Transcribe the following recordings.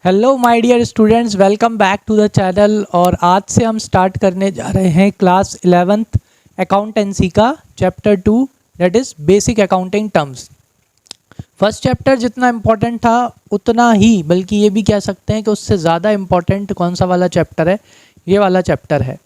Hello my dear students, welcome back to the channel. और आज से हम स्टार्ट करने जा रहे हैं क्लास 11th अकाउंटेंसी का chapter 2, that is basic accounting terms. First chapter जितना इम्पोर्टेंट था उतना ही, बल्कि ये भी कह सकते हैं कि उससे ज़्यादा इम्पोर्टेंट कौन सा वाला चैप्टर है, ये वाला चैप्टर है।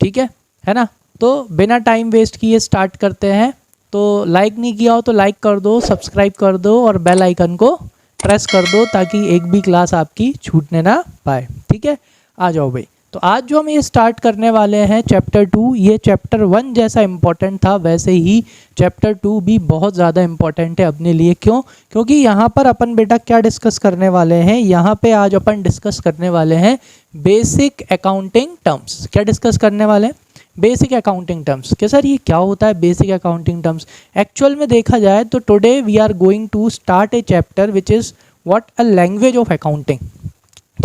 ठीक है ना। तो बिना टाइम वेस्ट किए स्टार्ट करते हैं। तो लाइक नहीं किया हो तो लाइक कर दो, सब्सक्राइब कर दो और बेल आइकन को प्रेस कर दो ताकि एक भी क्लास आपकी छूटने ना पाए। ठीक है, आ जाओ भाई। तो आज जो हम ये स्टार्ट करने वाले हैं चैप्टर 2, ये चैप्टर 1 जैसा इम्पोर्टेंट था वैसे ही चैप्टर 2 भी बहुत ज़्यादा इम्पोर्टेंट है अपने लिए। क्यों? क्योंकि यहाँ पर अपन बेटा क्या डिस्कस करने वाले हैं, यहाँ पे आज अपन डिस्कस करने वाले हैं बेसिक अकाउंटिंग टर्म्स। क्या डिस्कस करने वाले हैं? Basic accounting terms. कि सर ये क्या होता है बेसिक अकाउंटिंग टर्म्स? एक्चुअल में देखा जाए तो today we are going to start a chapter which is what a language of accounting.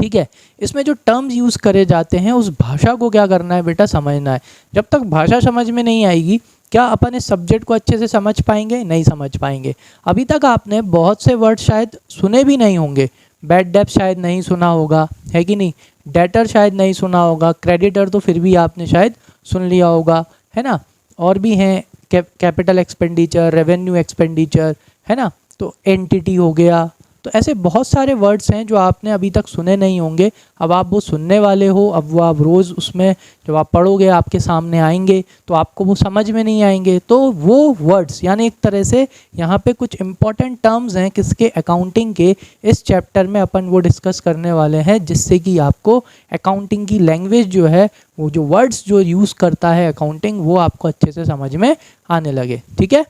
ठीक है, इसमें जो टर्म्स यूज़ करे जाते हैं उस भाषा को क्या करना है बेटा, समझना है। जब तक भाषा समझ में नहीं आएगी क्या अपन इस सब्जेक्ट को अच्छे से समझ पाएंगे? नहीं समझ पाएंगे। अभी तक आपने बहुत से वर्ड शायद सुने भी नहीं होंगे। बैड डेब्ट शायद नहीं सुना होगा, है कि नहीं? डेटर शायद नहीं सुना होगा, क्रेडिटर तो फिर भी आपने शायद सुन लिया होगा, है ना। और भी हैं कैपिटल एक्सपेंडिचर, रेवेन्यू एक्सपेंडिचर, है ना। तो एंटिटी हो गया। तो ऐसे बहुत सारे वर्ड्स हैं जो आपने अभी तक सुने नहीं होंगे। अब आप वो सुनने वाले हो, अब वो आप रोज़ उसमें जब आप पढ़ोगे आपके सामने आएंगे तो आपको वो समझ में नहीं आएंगे। तो वो वर्ड्स यानी एक तरह से यहाँ पे कुछ इंपॉर्टेंट टर्म्स हैं किसके, अकाउंटिंग के। इस चैप्टर में अपन वो डिस्कस करने वाले हैं जिससे कि आपको अकाउंटिंग की लैंग्वेज जो है, वो जो वर्ड्स जो यूज़ करता है अकाउंटिंग, वो आपको अच्छे से समझ में आने लगे। ठीक है,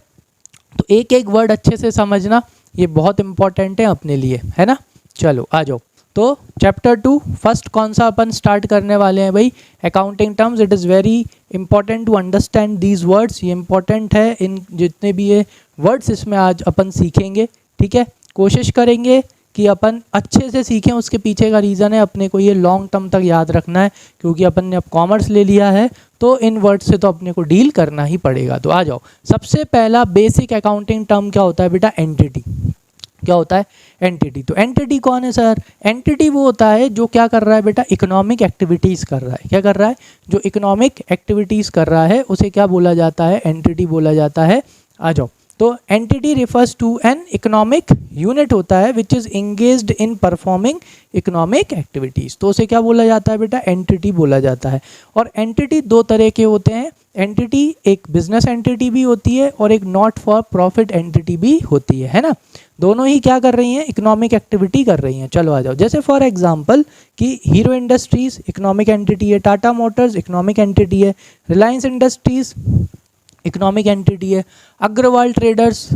तो एक एक वर्ड अच्छे से समझना ये बहुत इंपॉर्टेंट है अपने लिए, है ना। चलो आ जाओ। तो चैप्टर 2 फर्स्ट कौन सा अपन स्टार्ट करने वाले हैं भाई? Accounting terms. It is very important to understand these words. ये इंपॉर्टेंट है, इन जितने भी ये वर्ड्स इसमें आज अपन सीखेंगे। ठीक है, कोशिश करेंगे कि अपन अच्छे से सीखें। उसके पीछे का रीज़न है अपने को ये लॉन्ग टर्म तक याद रखना है, क्योंकि अपन ने अब कॉमर्स ले लिया है तो इन वर्ड से तो अपने को डील करना ही पड़ेगा। तो आ जाओ, सबसे पहला बेसिक अकाउंटिंग टर्म क्या होता है बेटा? एंटिटी। क्या होता है? एंटिटी। तो एंटिटी कौन है सर? एंटिटी वो होता है जो क्या कर रहा है बेटा, इकोनॉमिक एक्टिविटीज़ कर रहा है। क्या कर रहा है? जो इकोनॉमिक एक्टिविटीज़ कर रहा है उसे क्या बोला जाता है? एंटिटी बोला जाता है। आ जाओ। तो entity refers to an economic unit होता है which is engaged in performing economic activities. तो उसे क्या बोला जाता है बेटा? एंटिटी बोला जाता है। और एंटिटी दो तरह के होते हैं। एंटिटी एक बिजनेस एंटिटी भी होती है और एक नॉट फॉर प्रॉफिट एंटिटी भी होती है ना। दोनों ही क्या कर रही हैं? इकोनॉमिक एक्टिविटी कर रही हैं। चलो आ जाओ। जैसे फॉर एग्जांपल कि हीरो इंडस्ट्रीज़ इकोनॉमिक एंटिटी है, टाटा मोटर्स इकोनॉमिक एंटिटी है, रिलायंस इंडस्ट्रीज़ इकोनॉमिक एंटिटी है, Agarwal traders,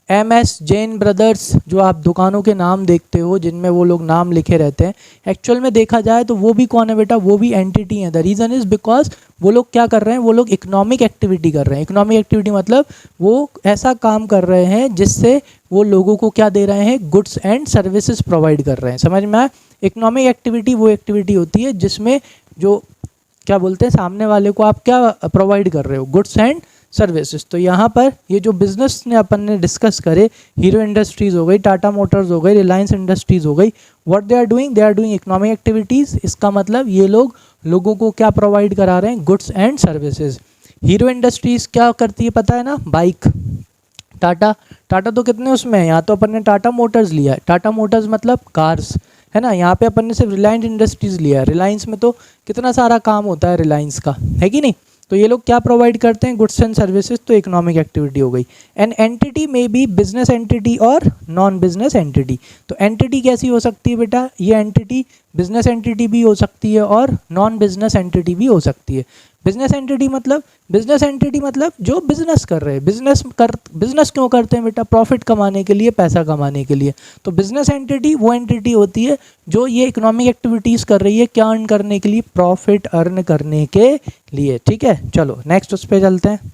MS Jain brothers, जो आप दुकानों के नाम देखते हो जिनमें वो लोग नाम लिखे रहते हैं, एक्चुअल में देखा जाए तो वो भी कौन है बेटा? वो भी एंटिटी है। द रीज़न इज़ बिकॉज वो लोग क्या कर रहे हैं? वो लोग इकोनॉमिक एक्टिविटी कर रहे हैं। इकोनॉमिक एक्टिविटी मतलब वो ऐसा काम कर रहे हैं जिससे वो लोगों को क्या दे रहे हैं? गुड्स एंड सर्विसेज प्रोवाइड कर रहे हैं। समझ में आया? इकोनॉमिक एक्टिविटी वो एक्टिविटी होती है जिसमें जो क्या बोलते हैं, सामने वाले को आप क्या प्रोवाइड कर रहे हो? Goods and services. तो यहाँ पर ये जो बिजनेस ने अपन ने डिस्कस करे, हीरो इंडस्ट्रीज़ हो गई, टाटा मोटर्स हो गई, रिलायंस इंडस्ट्रीज़ हो गई, what they are doing? They are doing economic activities. इसका मतलब ये लोग लोगों को क्या प्रोवाइड करा रहे हैं? Goods and services. Hero industries क्या करती है पता है ना? बाइक। टाटा तो कितने उसमें है? यहाँ तो अपन ने टाटा मोटर्स लिया है। टाटा मोटर्स मतलब कार्स, है ना। यहाँ पे अपन ने सिर्फ रिलायंस इंडस्ट्रीज़ लिया है। रिलायंस में तो कितना सारा काम होता है रिलायंस का, है कि नहीं। तो ये लोग क्या प्रोवाइड करते हैं? Goods and services. तो इकोनॉमिक एक्टिविटी हो गई। एन एंटिटी में बी बिजनेस एंटिटी और नॉन बिजनेस एंटिटी। तो एंटिटी कैसी हो सकती है बेटा? ये एंटिटी बिजनेस एंटिटी भी हो सकती है और नॉन बिजनेस एंटिटी भी हो सकती है। बिजनेस एंटिटी मतलब जो बिजनेस कर रहे हैं। बिजनेस क्यों करते हैं बेटा? प्रॉफिट कमाने के लिए, पैसा कमाने के लिए। तो बिजनेस एंटिटी वो एंटिटी होती है जो ये इकोनॉमिक एक्टिविटीज़ कर रही है, क्या अर्न करने के लिए? प्रॉफिट अर्न करने के लिए। ठीक है, चलो नेक्स्ट उस पर चलते हैं।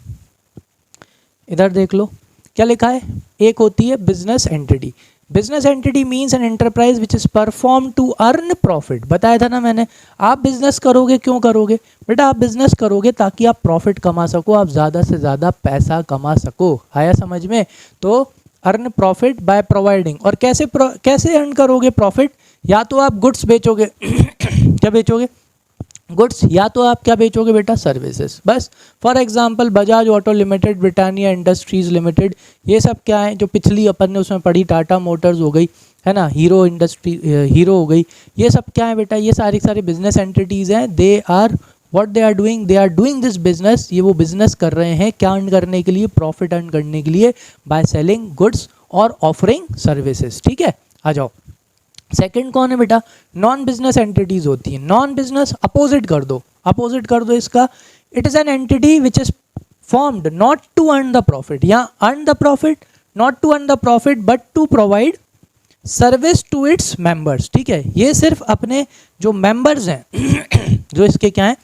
इधर देख लो क्या लिखा है। एक होती है business entity. Business entity means an enterprise which is perform to earn profit. बताया था ना मैंने। आप बिजनेस करोगे, क्यों करोगे बेटा? आप बिजनेस करोगे ताकि आप प्रॉफिट कमा सको, आप ज़्यादा से ज़्यादा पैसा कमा सको। आया समझ में? तो अर्न प्रॉफिट बाय प्रोवाइडिंग। और कैसे अर्न करोगे प्रॉफिट? या तो आप गुड्स बेचोगे क्या बेचोगे, गुड्स, या तो आप क्या बेचोगे बेटा, सर्विसेज। बस for example Bajaj auto limited, Britannia industries limited, ये सब क्या है जो पिछली अपन ने उसमें पढ़ी, टाटा मोटर्स हो गई, है ना, हीरो इंडस्ट्री, हीरो हो गई, ये सब क्या है बेटा, ये सारी बिजनेस एंटिटीज़ हैं। They are what they are doing, they are doing this business, ये वो बिजनेस कर रहे हैं क्या अर्न करने के लिए, प्रॉफिट अर्न करने के लिए, बाय सेलिंग गुड्स और ऑफरिंग सर्विसेज। ठीक है, आ जाओ। सेकंड कौन है बेटा, नॉन बिजनेस एंटिटीज होती है। नॉन बिजनेस अपोजिट कर दो, अपोजिट कर दो इसका, it is an entity which is formed not to earn the profit, या earn the profit, not to earn the profit but to provide service to its members. ठीक है, ये सिर्फ अपने जो मेंबर्स हैं जो इसके क्या हैं,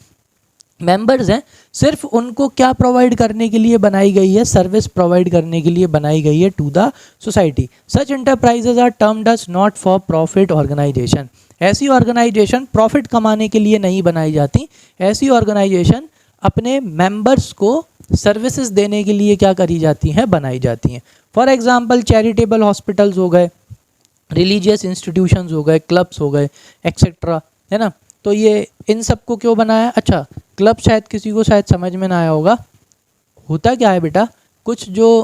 मेंबर्स हैं, सिर्फ उनको क्या प्रोवाइड करने के लिए बनाई गई है, सर्विस प्रोवाइड करने के लिए बनाई गई है to the society. Such enterprises are termed as not for profit organisation. ऐसी ऑर्गेनाइजेशन प्रॉफिट कमाने के लिए नहीं बनाई जाती, ऐसी ऑर्गेनाइजेशन अपने मेंबर्स को सर्विसेज देने के लिए क्या करी जाती हैं, बनाई जाती हैं। फॉर एग्जाम्पल चैरिटेबल हॉस्पिटल्स हो गए, रिलीजियस इंस्टीट्यूशंस हो गए, क्लब्स हो गए, एक्सेट्रा, है ना। तो ये इन सब को क्यों बनाया, अच्छा क्लब शायद किसी को शायद समझ में ना आया होगा, होता क्या है बेटा, कुछ जो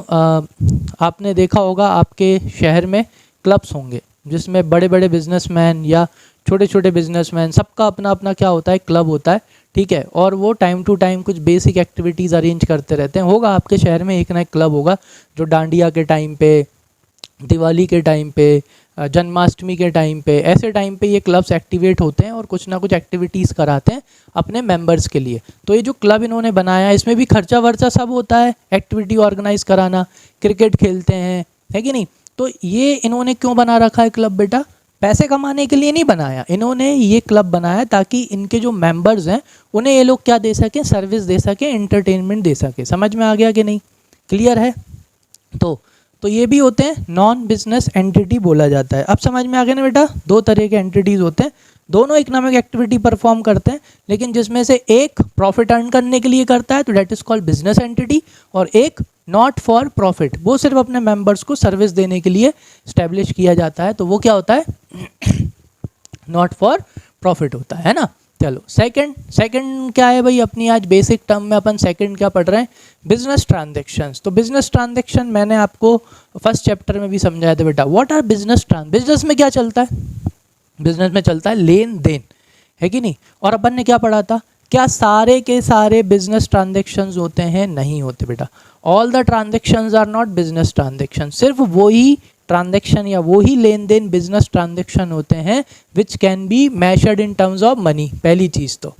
आपने देखा होगा आपके शहर में क्लब्स होंगे जिसमें बड़े बड़े बिजनेसमैन या छोटे छोटे बिजनेसमैन, सबका अपना अपना क्या होता है, क्लब होता है। ठीक है, और वो टाइम टू टाइम कुछ बेसिक एक्टिविटीज़ अरेंज करते रहते हैं। होगा आपके शहर में एक ना एक क्लब होगा जो डांडिया के टाइम पे, दिवाली के टाइम पे, जन्माष्टमी के टाइम पे, ऐसे टाइम पे ये क्लब्स एक्टिवेट होते हैं और कुछ ना कुछ एक्टिविटीज़ कराते हैं अपने मेंबर्स के लिए। तो ये जो क्लब इन्होंने बनाया है इसमें भी खर्चा वर्चा सब होता है, एक्टिविटी ऑर्गेनाइज कराना, क्रिकेट खेलते हैं, है कि नहीं। तो ये इन्होंने क्यों बना रखा है क्लब बेटा, पैसे कमाने के लिए नहीं बनाया, इन्होंने ये क्लब बनाया ताकि इनके जो मेंबर्स हैं उन्हें ये लोग क्या दे सकें, सर्विस दे सकें, एंटरटेनमेंट दे सकें। समझ में आ गया कि नहीं, क्लियर है। तो ये भी होते हैं नॉन बिजनेस एंटिटी बोला जाता है। अब समझ में आ गया ना बेटा, दो तरह के एंटिटीज़ होते हैं, दोनों इकोनॉमिक एक्टिविटी परफॉर्म करते हैं, लेकिन जिसमें से एक प्रॉफिट अर्न करने के लिए करता है तो that is called business entity, और एक नॉट फॉर प्रॉफिट, वो सिर्फ अपने मेंबर्स को सर्विस देने के लिए स्टैब्लिश किया जाता है, तो वो क्या होता है, नॉट फॉर प्रॉफिट होता है ना। चलो सेकंड क्या है भाई, अपनी आज बेसिक टर्म में अपन सेकंड क्या पढ़ रहे हैं, बिजनेस ट्रांजैक्शंस। तो बिजनेस ट्रांजैक्शन मैंने आपको फर्स्ट चैप्टर में भी समझाया था बेटा, व्हाट आर बिजनेस बिजनेस में क्या चलता है, बिजनेस में चलता है लेन देन, है कि नहीं। और अपन ने क्या पढ़ा था, क्या सारे के सारे बिजनेस ट्रांजैक्शंस होते हैं, नहीं होते बेटा। All the transactions are not business transaction, सिर्फ वही ट्रांजैक्शन या वही लेन देन बिजनेस ट्रांजैक्शन होते हैं which can be measured in terms of money. पहली चीज़ तो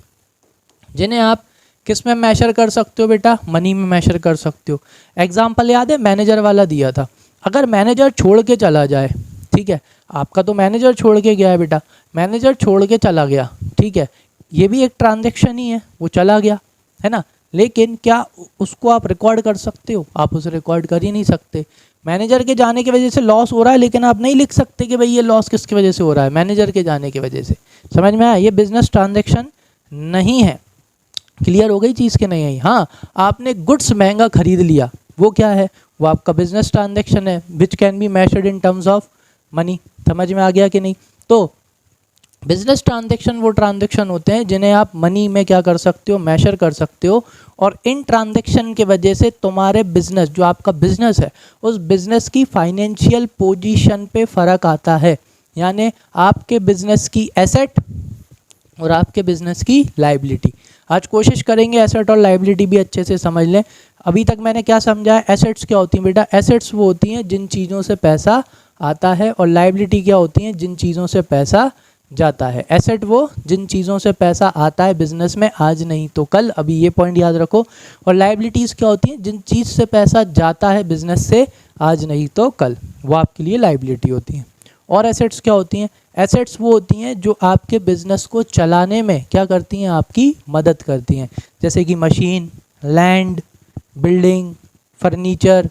जिन्हें आप किस में मेजर कर सकते हो बेटा, मनी में मेजर कर सकते हो। एग्जाम्पल याद है, मैनेजर वाला दिया था, अगर मैनेजर छोड़ के चला जाए, ठीक है, आपका तो मैनेजर छोड़ के गया है बेटा, मैनेजर छोड़ के चला गया, ठीक है, ये भी एक ट्रांजैक्शन ही है, वो चला गया, है ना। लेकिन क्या उसको आप रिकॉर्ड कर सकते हो, आप उसे रिकॉर्ड कर ही नहीं सकते। मैनेजर के जाने की वजह से लॉस हो रहा है, लेकिन आप नहीं लिख सकते कि भाई ये लॉस किसकी वजह से हो रहा है, मैनेजर के जाने की वजह से। समझ में आया, ये बिजनेस ट्रांजैक्शन नहीं है। क्लियर हो गई चीज़ के नहीं आई। हाँ, आपने गुड्स महंगा खरीद लिया, वो क्या है, वो आपका बिजनेस ट्रांजैक्शन है which can be measured in terms of money. समझ में आ गया कि नहीं। तो बिजनेस ट्रांजैक्शन वो ट्रांजैक्शन होते हैं जिन्हें आप मनी में क्या कर सकते हो, मेजर कर सकते हो, और इन ट्रांजैक्शन के वजह से तुम्हारे बिजनेस, जो आपका बिजनेस है, उस बिजनेस की फाइनेंशियल पोजीशन पे फ़र्क आता है। यानी आपके बिजनेस की एसेट और आपके बिजनेस की लायबिलिटी। आज कोशिश करेंगे एसेट और लायबिलिटी भी अच्छे से समझ लें। अभी तक मैंने क्या समझा है, एसेट्स क्या होती हैं बेटा, एसेट्स वो होती हैं जिन चीज़ों से पैसा आता है, और लायबिलिटी क्या होती हैं, जिन चीज़ों से पैसा जाता है। एसेट वो जिन चीज़ों से पैसा आता है बिजनेस में, आज नहीं तो कल, अभी ये पॉइंट याद रखो। और लायबिलिटीज़ क्या होती हैं, जिन चीज़ से पैसा जाता है बिजनेस से, आज नहीं तो कल, वो आपके लिए लायबिलिटी होती हैं। और एसेट्स क्या होती हैं, एसेट्स वो होती हैं जो आपके बिजनेस को चलाने में क्या करती हैं, आपकी मदद करती हैं, जैसे कि machine, land, building, furniture,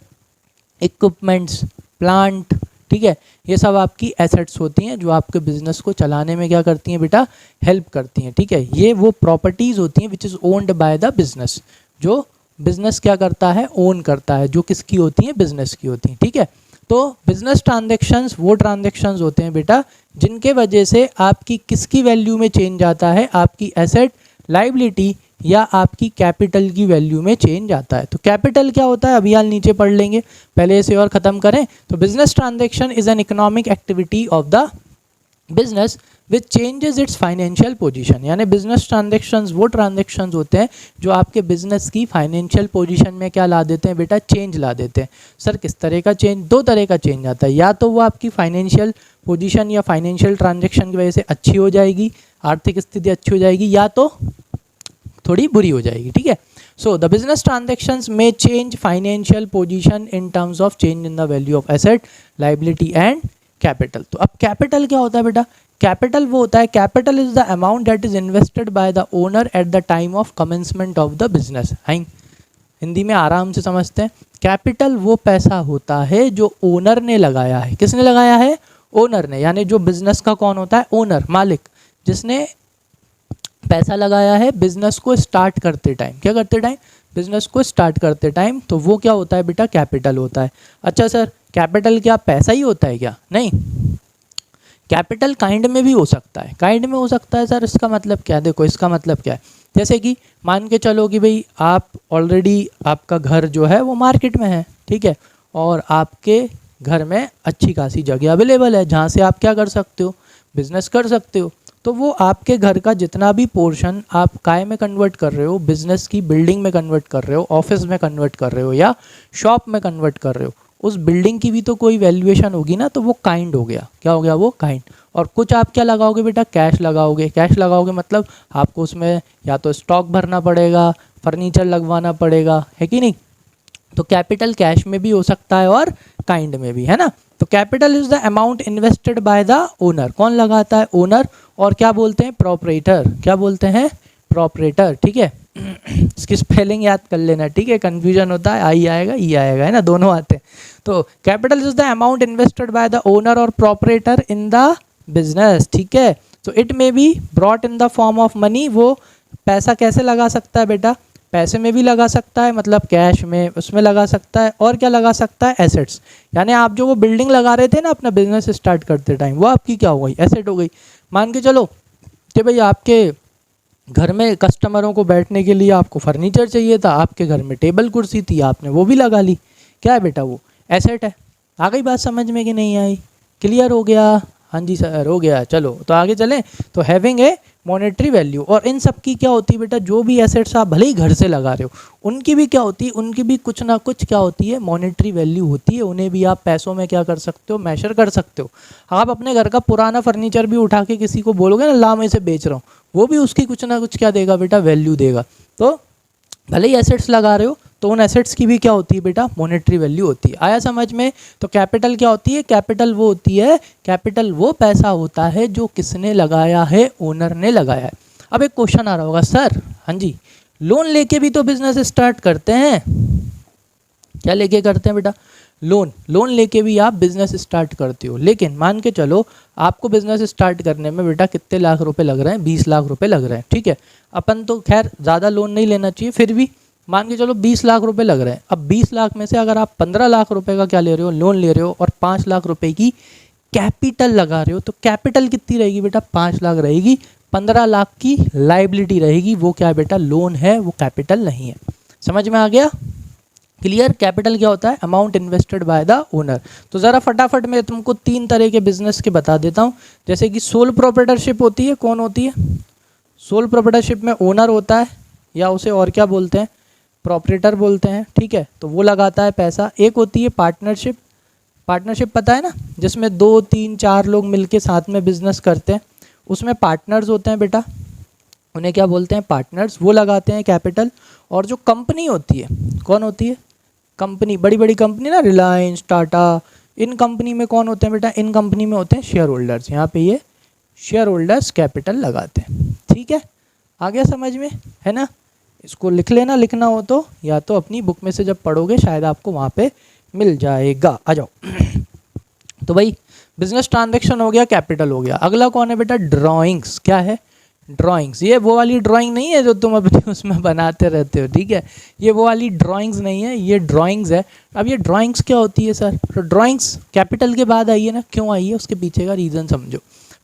equipments, plant, ठीक है, ये सब आपकी एसेट्स होती हैं जो आपके बिजनेस को चलाने में क्या करती हैं बेटा, हेल्प करती हैं। ठीक है, ये वो प्रॉपर्टीज़ होती हैं which is owned by the business, जो बिजनेस क्या करता है, ओन करता है, जो किसकी होती हैं, बिजनेस की होती हैं। ठीक है, तो बिजनेस ट्रांजेक्शन्स वो ट्रांजेक्शन्स होते हैं बेटा जिनके वजह से आपकी किसकी वैल्यू में चेंज आता है, आपकी एसेट, लाइबिलिटी या आपकी कैपिटल की वैल्यू में चेंज आता है। तो कैपिटल क्या होता है अभी हाल नीचे पढ़ लेंगे, पहले इसे और ख़त्म करें। तो business transaction is an economic activity of the business which changes it's financial position, यानी बिजनेस ट्रांजेक्शन्स वो ट्रांजेक्शन्स होते हैं जो आपके बिजनेस की फाइनेंशियल पोजीशन में क्या ला देते हैं बेटा, चेंज ला देते हैं। सर किस तरह का चेंज? दो तरह का चेंज आता है, या तो वो आपकी फाइनेंशियल पोजीशन या फाइनेंशियल ट्रांजेक्शन की वजह से अच्छी हो जाएगी, आर्थिक स्थिति अच्छी हो जाएगी, या तो थोड़ी बुरी हो जाएगी, ठीक है। सो द बिजनेस ट्रांजेक्शन्स में change financial position in terms of change in the value of asset, liability and capital. तो अब कैपिटल क्या होता है बेटा? कैपिटल वो होता है, capital is the amount that is invested bye the owner at the time of commencement of the business. Hindi में आराम से समझते हैं। कैपिटल वो पैसा होता है जो ओनर ने लगाया है। किसने लगाया है? ओनर ने, यानी जो बिजनेस का कौन होता है? ओनर, मालिक, जिसने पैसा लगाया है बिजनेस को स्टार्ट करते टाइम। क्या करते टाइम? बिजनेस को स्टार्ट करते टाइम। तो वो क्या होता है बेटा? कैपिटल होता है। अच्छा सर, कैपिटल क्या पैसा ही होता है क्या? नहीं, कैपिटल काइंड में भी हो सकता है। काइंड में हो सकता है सर, इसका मतलब क्या है? देखो इसका मतलब क्या है, जैसे कि मान के चलो कि भाई आप ऑलरेडी आपका घर जो है वो मार्केट में है, ठीक है, और आपके घर में अच्छी खासी जगह अवेलेबल है जहाँ से आप क्या कर सकते हो? बिजनेस कर सकते हो। तो वो आपके घर का जितना भी पोर्शन आप काय में कन्वर्ट कर रहे हो, बिजनेस की बिल्डिंग में कन्वर्ट कर रहे हो, ऑफिस में कन्वर्ट कर रहे हो या शॉप में कन्वर्ट कर रहे हो, उस बिल्डिंग की भी तो कोई वैल्यूएशन होगी ना, तो वो काइंड हो गया। क्या हो गया? वो काइंड। और कुछ आप क्या लगाओगे बेटा? कैश लगाओगे। कैश लगाओगे मतलब आपको उसमें या तो स्टॉक भरना पड़ेगा, फर्नीचर लगवाना पड़ेगा, है कि नहीं? तो कैपिटल कैश में भी हो सकता है और काइंड में भी, है ना। तो capital is the amount invested bye the owner. कौन लगाता है? ओनर। और क्या बोलते हैं? प्रोपरेटर। क्या बोलते हैं? प्रोपरेटर, ठीक है। इसकी स्पेलिंग याद कर लेना, ठीक है, कंफ्यूजन होता है, आई आएगा ई आएगा, है ना, दोनों आते हैं। तो capital is the amount invested bye the owner और प्रोपरेटर इन द बिजनेस, ठीक है। तो it may be brought in the form of money. वो पैसा कैसे लगा सकता है बेटा? पैसे में भी लगा सकता है, मतलब कैश में, उसमें लगा सकता है, और क्या लगा सकता है? एसेट्स। यानी आप जो वो बिल्डिंग लगा रहे थे ना अपना बिजनेस स्टार्ट करते टाइम, वो आपकी क्या हो गई? एसेट हो गई। मान के चलो कि भाई आपके घर में कस्टमरों को बैठने के लिए आपको फर्नीचर चाहिए था, आपके घर में टेबल कुर्सी थी, आपने वो भी लगा ली। क्या है बेटा? वो एसेट है। आ गई बात समझ में कि नहीं आई? क्लियर हो गया? हाँ जी सर हो गया। चलो तो आगे चलें। तो हैविंग ए मॉनेटरी वैल्यू, और इन सब की क्या होती है बेटा? जो भी एसेट्स आप भले ही घर से लगा रहे हो, उनकी भी क्या होती है? उनकी भी कुछ ना कुछ क्या होती है? मॉनेटरी वैल्यू होती है। उन्हें भी आप पैसों में क्या कर सकते हो? मेजर कर सकते हो। आप अपने घर का पुराना फर्नीचर भी उठा के किसी को बोलोगे ना, ला मैं इसे बेच रहा हूँ, वो भी उसकी कुछ ना कुछ क्या देगा बेटा? वैल्यू देगा। तो भले ही एसेट्स लगा रहे हो तो उन एसेट्स की भी क्या होती है बेटा? मॉनेटरी वैल्यू होती है। आया समझ में? तो कैपिटल क्या होती है? कैपिटल वो होती है, कैपिटल वो पैसा होता है जो किसने लगाया है? ओनर ने लगाया है। अब एक क्वेश्चन आ रहा होगा, सर हाँ जी, लोन लेके भी तो बिजनेस स्टार्ट करते हैं। क्या लेके करते हैं बेटा? लोन लेके भी आप बिजनेस स्टार्ट करते हो। लेकिन मान के चलो आपको बिजनेस स्टार्ट करने में बेटा कितने लाख रुपए लग रहे हैं? 20 लाख रुपए लग रहे हैं, ठीक है। अपन तो खैर ज़्यादा लोन नहीं लेना चाहिए, फिर भी मान के चलो 20 लाख रुपए लग रहे हैं। अब 20 लाख में से अगर आप 15 लाख रुपए का क्या ले रहे हो? लोन ले रहे हो, और 5 लाख रुपए की कैपिटल लगा रहे हो, तो कैपिटल कितनी रहेगी बेटा? 5 लाख रहेगी। 15 लाख की लाइबिलिटी रहेगी। वो क्या है बेटा? लोन है, वो कैपिटल नहीं है। समझ में आ गया? क्लियर? कैपिटल क्या होता है? Amount invested bye the owner. तो ज़रा फटाफट मैं तुमको 3 तरह के बिजनेस के बता देता हूँ। जैसे कि सोल प्रोप्राइटरशिप होती है। कौन होती है? सोल प्रोप्राइटरशिप में ओनर होता है, या उसे और क्या बोलते हैं? प्रोपरेटर बोलते हैं, ठीक है। तो वो लगाता है पैसा। एक होती है पार्टनरशिप। पार्टनरशिप पता है ना, जिसमें 2, 3, 4 लोग मिलके साथ में बिजनेस करते हैं, उसमें पार्टनर्स होते हैं बेटा, उन्हें क्या बोलते हैं? पार्टनर्स। वो लगाते हैं कैपिटल। और जो कंपनी होती है, कौन होती है? कंपनी, बड़ी बड़ी कंपनी ना, रिलायंस, टाटा, इन कंपनी में कौन होते हैं बेटा? इन कंपनी में होते हैं शेयर होल्डर्स। यहाँ पे ये शेयर होल्डर्स कैपिटल लगाते हैं, ठीक है। आ गया समझ में? है ना। इसको लिख लेना, लिखना हो तो, या तो अपनी बुक में से जब पढ़ोगे शायद आपको वहाँ पे मिल जाएगा। आ जाओ। तो भाई बिजनेस ट्रांजैक्शन हो गया, कैपिटल हो गया। अगला कौन है बेटा? ड्राइंग्स। क्या है? ड्राइंग्स, ये वो वाली ड्राइंग नहीं है जो तुम अपनी उसमें बनाते रहते हो, ठीक है, ये वो वाली ड्राइंग्स नहीं है, ये ड्राइंग्स है। अब ये ड्राइंग्स क्या होती है सर? तो ड्राइंग्स कैपिटल के बाद आई है ना, क्यों आई है उसके पीछे का रीज़न समझो।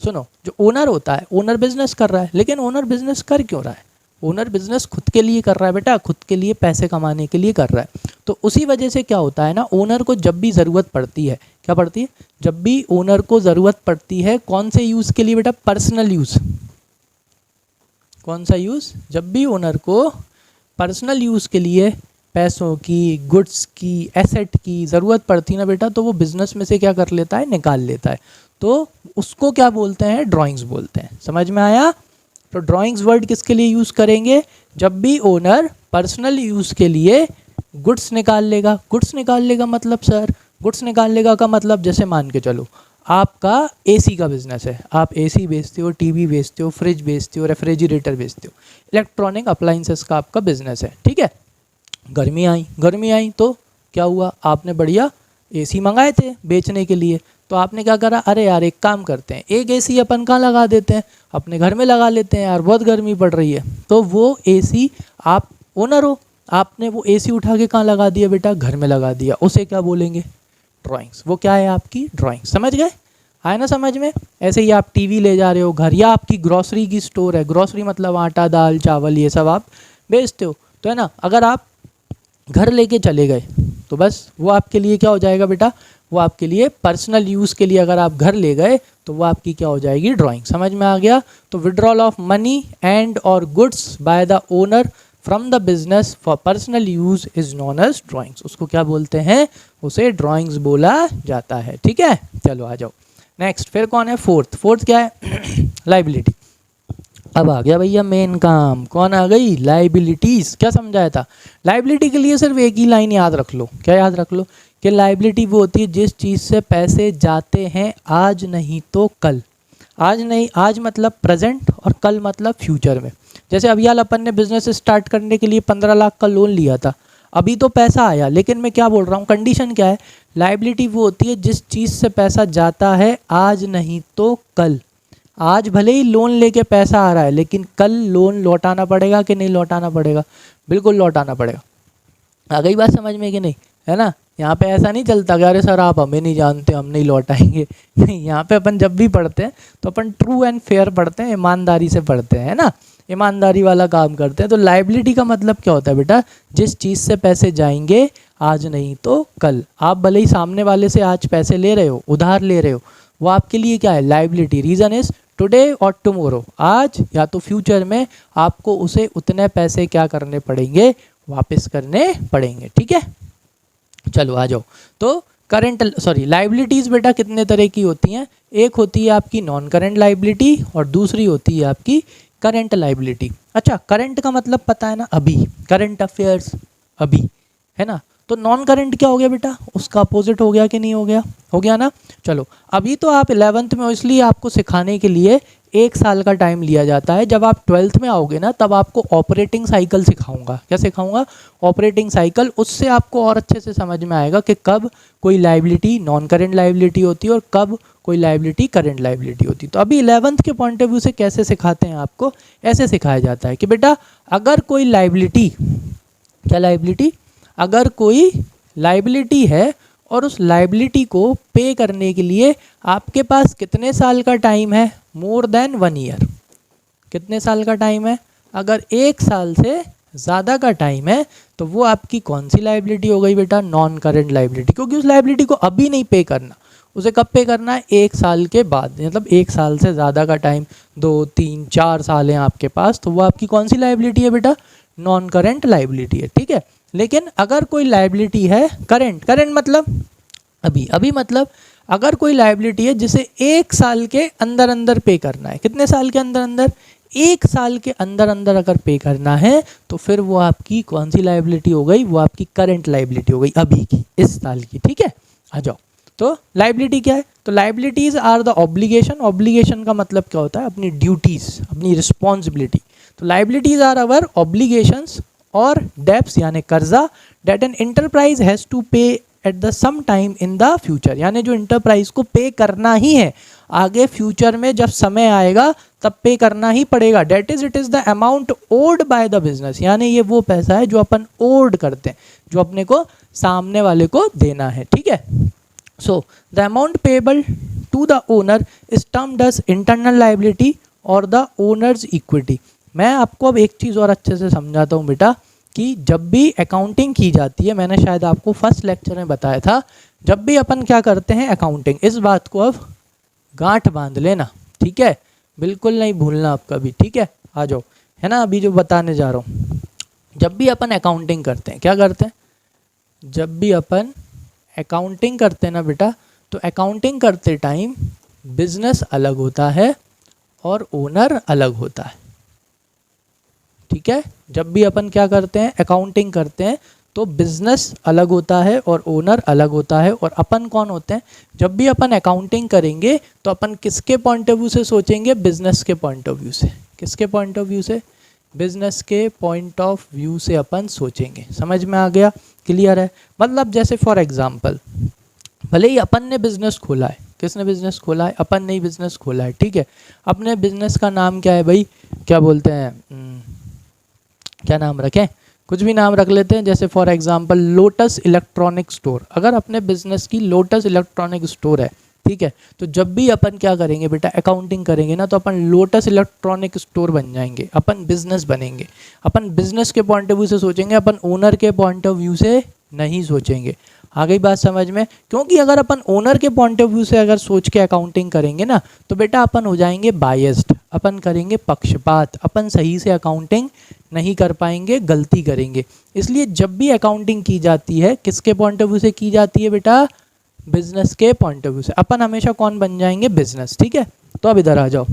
सुनो, जो ओनर होता है, ओनर बिजनेस कर रहा है, लेकिन ओनर बिजनेस कर क्यों रहा है? ओनर बिजनेस खुद के लिए कर रहा है बेटा, खुद के लिए पैसे कमाने के लिए कर रहा है। तो उसी वजह से क्या होता है ना, ओनर को जब भी ज़रूरत पड़ती है, क्या पड़ती है? जब भी ओनर को ज़रूरत पड़ती है, कौन से यूज़ के लिए बेटा? Personal use. कौन सा यूज़? जब भी ओनर को पर्सनल यूज़ के लिए पैसों की, गुड्स की, एसेट की ज़रूरत पड़ती है ना बेटा, तो वो बिज़नेस में से क्या कर लेता है? निकाल लेता है। तो उसको क्या बोलते हैं? ड्राइंग्स बोलते हैं। समझ में आया? तो ड्राइंग्स वर्ड किसके लिए यूज़ करेंगे? जब भी ओनर पर्सनल यूज़ के लिए गुड्स निकाल लेगा। गुड्स निकाल लेगा मतलब सर, गुड्स निकाल लेगा का मतलब जैसे मान के चलो आपका एसी का बिजनेस है, आप एसी बेचते हो, टीवी बेचते हो, फ्रिज बेचते हो, रेफ्रिजरेटर बेचते हो, इलेक्ट्रॉनिक अप्लाइंसेस का आपका बिजनेस है, ठीक है। गर्मी आई तो क्या हुआ? आपने बढ़िया एसी मंगाए थे बेचने के लिए, तो आपने क्या करा? अरे यार एक काम करते हैं, एक एसी अपन कहाँ लगा देते हैं? अपने घर में लगा लेते हैं यार, बहुत गर्मी पड़ रही है। तो वो एसी, आप ओनर हो, आपने वो एसी उठा के कहाँ लगा दिया बेटा? घर में लगा दिया। उसे क्या बोलेंगे? ड्राइंग्स। वो क्या है? आपकी ड्राइंग। समझ गए? आए ना समझ में? ऐसे ही आप टीवी ले जा रहे हो घर, या आपकी ग्रॉसरी की स्टोर है, ग्रॉसरी मतलब आटा, दाल, चावल, ये सब आप बेचते हो, तो है ना, अगर आप घर लेके चले गए तो बस वो आपके लिए क्या हो जाएगा बेटा? वो आपके लिए पर्सनल यूज़ के लिए अगर आप घर ले गए तो वो आपकी क्या हो जाएगी? ड्राइंग। समझ में आ गया? तो विड्रॉल ऑफ मनी एंड और goods by the owner from the business for personal use is known as drawings. उसको क्या बोलते हैं? उसे ड्राइंग्स बोला जाता है, ठीक है। चलो आ जाओ नेक्स्ट। फिर कौन है? फोर्थ क्या है? लाइबिलिटी। अब आ गया भैया मेन काम। कौन आ गई? लाइबिलिटीज। क्या समझाया था? लाइबिलिटी के लिए सिर्फ एक ही लाइन याद रख लो। क्या याद रख लो? कि लाइबिलिटी वो होती है जिस चीज़ से पैसे जाते हैं आज नहीं तो कल। आज नहीं, आज मतलब प्रेजेंट, और कल मतलब फ्यूचर में। जैसे अभी यार अपन ने बिजनेस स्टार्ट करने के लिए 15 लाख का लोन लिया था, अभी तो पैसा आया, लेकिन मैं क्या बोल रहा हूँ, कंडीशन क्या है? लाइबिलिटी वो होती है जिस चीज़ से पैसा जाता है आज नहीं तो कल। आज भले ही लोन लेके पैसा आ रहा है, लेकिन कल लोन लौटाना पड़ेगा कि नहीं लौटाना पड़ेगा? बिल्कुल लौटाना पड़ेगा। आ गई बात समझ में कि नहीं? है ना? यहाँ पे ऐसा नहीं चलता कि अरे सर आप हमें नहीं जानते, हम नहीं लौटाएंगे। नहीं, यहाँ पे अपन जब भी पढ़ते हैं तो अपन ट्रू एंड फेयर पढ़ते हैं, ईमानदारी से पढ़ते हैं, है ना, ईमानदारी वाला काम करते हैं। तो लाइबिलिटी का मतलब क्या होता है बेटा? जिस चीज़ से पैसे जाएंगे आज नहीं तो कल। आप भले ही सामने वाले से आज पैसे ले रहे हो, उधार ले रहे हो, वो आपके लिए क्या है? लाइबिलिटी। रीज़न इज टुडे और टुमारो, आज या तो फ्यूचर में आपको उसे उतने पैसे क्या करने पड़ेंगे? वापस करने पड़ेंगे, ठीक है। चलो आ जाओ। तो करंट लाइबिलिटीज़ बेटा कितने तरह की होती हैं? एक होती है आपकी नॉन करंट लाइबिलिटी और दूसरी होती है आपकी करंट लाइबिलिटी। अच्छा, करंट का मतलब पता है ना? अभी, करंट अफेयर्स अभी, है ना। तो नॉन करंट क्या हो गया बेटा? उसका अपोजिट हो गया कि नहीं हो गया? हो गया ना। चलो अभी तो आप 11th में हो, इसलिए आपको सिखाने के लिए 1 साल का टाइम लिया जाता है। जब आप 12th में आओगे ना, तब आपको ऑपरेटिंग साइकिल सिखाऊंगा। क्या सिखाऊंगा? Operating cycle. उससे आपको और अच्छे से समझ में आएगा कि कब कोई लाइबिलिटी नॉन करंट लाइबिलिटी होती है और कब कोई लाइबिलिटी करंट लाइबिलिटी होती है। तो अभी 11th के पॉइंट ऑफ व्यू से कैसे सिखाते हैं आपको? ऐसे सिखाया जाता है कि बेटा अगर कोई लाइबिलिटी, क्या लाइबिलिटी? अगर कोई लाइबिलिटी है और उस लाइबिलिटी को पे करने के लिए आपके पास कितने साल का टाइम है? More than 1 year. कितने साल का टाइम है? अगर 1 साल से ज़्यादा का टाइम है तो वो आपकी कौन सी लाइबिलिटी हो गई बेटा? Non current liability. क्योंकि उस लाइबिलिटी को अभी नहीं पे करना, उसे कब पे करना है? 1 साल के बाद। मतलब 1 साल से ज़्यादा का टाइम, 2, 3, 4 साल हैं आपके पास, तो वो आपकी कौन सी लाइबिलिटी है बेटा? नॉन करंट लाइबिलिटी है, ठीक है। लेकिन अगर कोई लाइबिलिटी है करंट, करंट मतलब अभी, अभी मतलब अगर कोई लाइबिलिटी है जिसे 1 साल के अंदर अंदर पे करना है, कितने साल के अंदर अंदर? 1 साल के अंदर अंदर अगर पे करना है तो फिर वो आपकी कौन सी लाइबिलिटी हो गई? वो आपकी करंट लाइबिलिटी हो गई, अभी की, इस साल की, ठीक है। आ जाओ। तो लाइबिलिटी क्या है? तो liabilities are the obligation. Obligation का मतलब क्या होता है? अपनी ड्यूटीज, अपनी रिस्पॉन्सिबिलिटी। तो लाइबिलिटीज आर अवर ऑब्लिगेशंस और डेब्ट्स यानी कर्जा debt an enterprise has to pay at the some time in the future. यानी जो इंटरप्राइज को पे करना ही है, आगे फ्यूचर में जब समय आएगा तब पे करना ही पड़ेगा। Debt is it is the amount owed by the business, यानी ये वो पैसा है जो अपन ओड करते हैं, जो अपने को सामने वाले को देना है, ठीक है। So the amount payable to the owner is termed as internal liability और द ओनर्स इक्विटी। मैं आपको अब एक चीज़ और अच्छे से समझाता हूँ बेटा कि जब भी अकाउंटिंग की जाती है, मैंने शायद आपको फर्स्ट लेक्चर में बताया था, जब भी अपन क्या करते हैं अकाउंटिंग, इस बात को अब गांठ बांध लेना, ठीक है, बिल्कुल नहीं भूलना आप कभी, ठीक है। आ जाओ, है ना, अभी जो बताने जा रहा हूँ। जब भी अपन अकाउंटिंग करते हैं, क्या करते हैं, जब भी अपन अकाउंटिंग करते हैं ना बेटा, तो अकाउंटिंग करते टाइम बिजनेस अलग होता है और ओनर अलग होता है, ठीक है। जब भी अपन क्या करते हैं अकाउंटिंग करते हैं तो बिजनेस अलग होता है और ओनर अलग होता है। और अपन कौन होते हैं, जब भी अपन अकाउंटिंग करेंगे तो अपन किसके पॉइंट ऑफ व्यू से सोचेंगे, बिजनेस के पॉइंट ऑफ व्यू से। किसके पॉइंट ऑफ व्यू से, बिजनेस के पॉइंट ऑफ व्यू से अपन सोचेंगे। समझ में आ गया, क्लियर है। मतलब जैसे फॉर एग्जांपल, भले ही अपन ने बिजनेस खोला है, किसने बिजनेस खोला है, अपन ने ही बिजनेस खोला है, ठीक है। अपने बिजनेस का नाम क्या है भाई, क्या बोलते हैं, क्या नाम रखें, कुछ भी नाम रख लेते हैं, जैसे for example lotus electronic store. अगर अपने बिजनेस की लोटस इलेक्ट्रॉनिक स्टोर है, ठीक है, तो जब भी अपन क्या करेंगे बेटा अकाउंटिंग करेंगे ना, तो अपन लोटस इलेक्ट्रॉनिक स्टोर बन जाएंगे, अपन बिजनेस बनेंगे। अपन बिजनेस के पॉइंट ऑफ व्यू से सोचेंगे, अपन ओनर के पॉइंट ऑफ व्यू से नहीं सोचेंगे। आ गई बात समझ में, क्योंकि अगर अपन ओनर के पॉइंट ऑफ व्यू से अगर सोच के अकाउंटिंग करेंगे ना, तो बेटा अपन हो जाएंगे बायस्ड, अपन करेंगे पक्षपात, अपन सही से अकाउंटिंग नहीं कर पाएंगे, गलती करेंगे। इसलिए जब भी अकाउंटिंग की जाती है, किसके पॉइंट ऑफ व्यू से की जाती है बेटा, बिजनेस के पॉइंट ऑफ व्यू से। अपन हमेशा कौन बन जाएंगे, बिजनेस, ठीक है। तो अब इधर आ जाओ,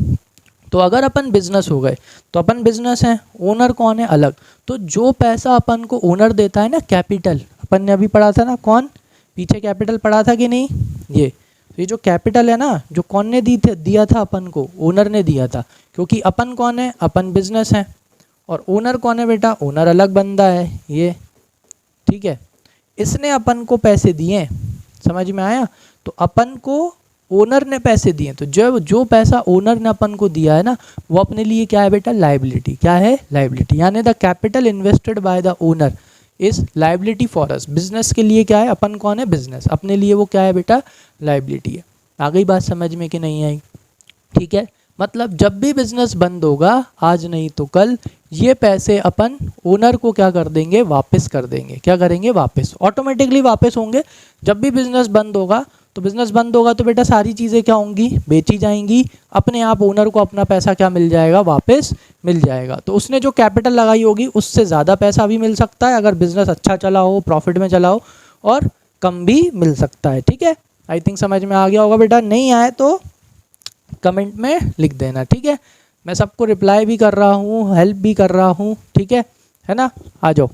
तो अगर अपन बिजनेस हो गए तो अपन बिजनेस हैं, ओनर कौन है, अलग। तो जो पैसा अपन को ओनर देता है ना, कैपिटल, अपन ने अभी पढ़ा था ना, कौन पीछे कैपिटल पढ़ा था कि नहीं, ये जो कैपिटल है ना, जो कौन ने दिया था अपन को, ओनर ने दिया था। क्योंकि अपन कौन है, अपन बिजनेस है, और ओनर कौन है बेटा, ओनर अलग बंदा है ये, ठीक है। इसने अपन को पैसे दिए, समझ में आया। तो अपन को ओनर ने पैसे दिए, तो जो पैसा ओनर ने अपन को दिया है ना, वो अपने लिए क्या है बेटा, लायबिलिटी। क्या है, लायबिलिटी। यानी the capital invested bye the owner is liability for us. Business के लिए क्या है, अपन कौन है, बिजनेस, अपने लिए वो क्या है बेटा, लायबिलिटी है। आ गई बात समझ में कि नहीं आई, ठीक है। मतलब जब भी बिजनेस बंद होगा, आज नहीं तो कल, ये पैसे अपन ओनर को क्या कर देंगे, वापस कर देंगे। क्या करेंगे, वापस, ऑटोमेटिकली वापस होंगे। जब भी बिजनेस बंद होगा, तो बिजनेस बंद होगा तो बेटा सारी चीज़ें क्या होंगी, बेची जाएंगी, अपने आप ओनर को अपना पैसा क्या मिल जाएगा, वापस मिल जाएगा। तो उसने जो कैपिटल लगाई होगी उससे ज़्यादा पैसा भी मिल सकता है अगर बिजनेस अच्छा चला हो, प्रॉफिट में चला हो, और कम भी मिल सकता है, ठीक है। आई थिंक समझ में आ गया होगा बेटा, नहीं आए तो कमेंट में लिख देना, ठीक है। मैं सबको रिप्लाई भी कर रहा हूँ, हेल्प भी कर रहा हूँ, ठीक है ना। आ जाओ,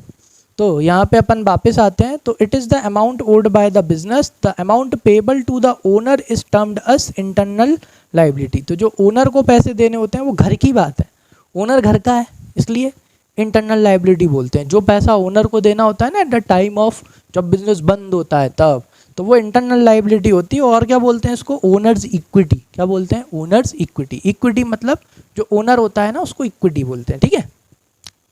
तो यहाँ पे अपन वापस आते हैं। तो it is the amount owed by the business, the amount payable to the owner is termed as internal liability. तो जो ओनर को पैसे देने होते हैं वो घर की बात है, ओनर घर का है, इसलिए इंटरनल लायबिलिटी बोलते हैं। जो पैसा ओनर को देना होता है ना एट द टाइम ऑफ, जब बिजनेस बंद होता है तब, तो वो इंटरनल लायबिलिटी होती है। और क्या बोलते हैं इसको, ओनर्स इक्विटी। क्या बोलते हैं, ओनर्स इक्विटी। इक्विटी मतलब जो ओनर होता है ना, उसको इक्विटी बोलते हैं, ठीक है।